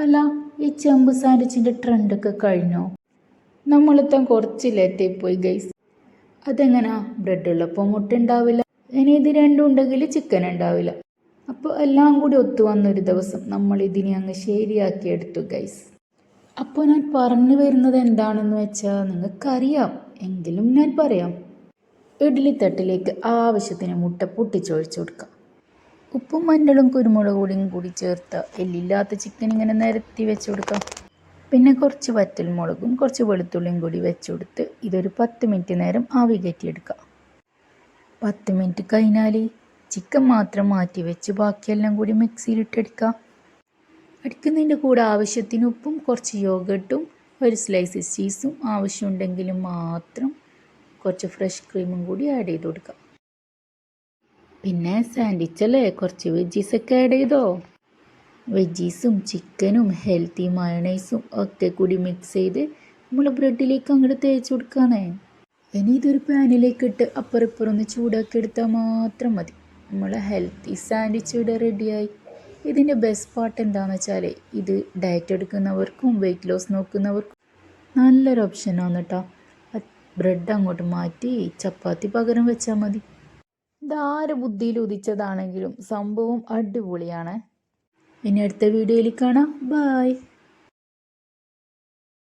അല്ല, ഈ ചെമ്പ് സാൻഡ്വിച്ചിൻ്റെ ട്രെൻഡൊക്കെ കഴിഞ്ഞോ? നമ്മളെത്താൻ കുറച്ച് ലേറ്റായി പോയി ഗൈസ്. അതെങ്ങനാ? ബ്രെഡ് ഉള്ളപ്പോൾ മുട്ട ഉണ്ടാവില്ല, ഇനി ഇത് രണ്ടും ഉണ്ടെങ്കിൽ ചിക്കൻ ഉണ്ടാവില്ല. അപ്പോൾ എല്ലാം കൂടി ഒത്തു വന്നൊരു ദിവസം നമ്മൾ ഇതിനെ അങ്ങ് ശരിയാക്കി എടുത്തു ഗൈസ്. അപ്പോൾ ഞാൻ പറഞ്ഞു വരുന്നത് എന്താണെന്ന് വെച്ചാൽ നിങ്ങൾക്കറിയാം, എങ്കിലും ഞാൻ പറയാം. ഇഡ്ഡലി തട്ടിലേക്ക് ആവശ്യത്തിന് മുട്ട പൊട്ടിച്ചൊഴിച്ചു കൊടുക്കാം. ഉപ്പും മഞ്ഞളും കുരുമുളക് പൊടിയും കൂടി ചേർത്ത എല്ലില്ലാത്ത ചിക്കൻ ഇങ്ങനെ നിരത്തി വെച്ച് കൊടുക്കാം. പിന്നെ കുറച്ച് വറ്റൽമുളകും കുറച്ച് വെളുത്തുള്ളിയും കൂടി വെച്ച് കൊടുത്ത് ഇതൊരു 10 മിനിറ്റ് നേരം ആവി കയറ്റിയെടുക്കാം. 10 മിനിറ്റ് കഴിഞ്ഞാൽ ചിക്കൻ മാത്രം മാറ്റി വെച്ച് ബാക്കിയെല്ലാം കൂടി മിക്സിയിലിട്ടെടുക്കാം. അടിക്കുന്നതിൻ്റെ കൂടെ ആവശ്യത്തിന് ഉപ്പും കുറച്ച് യോഗട്ടും ഒരു സ്ലൈസ് ചീസും ആവശ്യമുണ്ടെങ്കിൽ മാത്രം കുറച്ച് ഫ്രഷ് ക്രീമും കൂടി ആഡ് ചെയ്ത് കൊടുക്കാം. പിന്നെ സാൻഡ്വിച്ചല്ലേ, കുറച്ച് വെജീസൊക്കെ ആഡ് ചെയ്തോ. വെജീസും ചിക്കനും ഹെൽത്തി മയണൈസും ഒക്കെ കൂടി മിക്സ് ചെയ്ത് നമ്മൾ ബ്രെഡിലേക്ക് അങ്ങോട്ട് തേച്ച് കൊടുക്കാനേ. ഇനി ഇതൊരു പാനിലേക്ക് ഇട്ട് അപ്പുറം ഒന്ന് ചൂടാക്കി എടുത്താൽ മാത്രം മതി. നമ്മളെ ഹെൽത്തി സാൻഡ്വിച്ച് ഇവിടെ റെഡിയായി. ഇതിൻ്റെ ബെസ്റ്റ് പാർട്ട് എന്താണെന്ന് വെച്ചാൽ ഇത് ഡയറ്റ് എടുക്കുന്നവർക്കും വെയിറ്റ് ലോസ് നോക്കുന്നവർക്കും നല്ലൊരു ഓപ്ഷനാണ് കേട്ടോ. ബ്രെഡ് അങ്ങോട്ട് മാറ്റി ചപ്പാത്തി പകരം വെച്ചാൽ മതി. ഇതാര് ബുദ്ധിയിൽ ഉദിച്ചതാണെങ്കിലും സംഭവം അടിപൊളിയാണ്. ഇനി അടുത്ത വീഡിയോയിൽ കാണാം. ബൈ.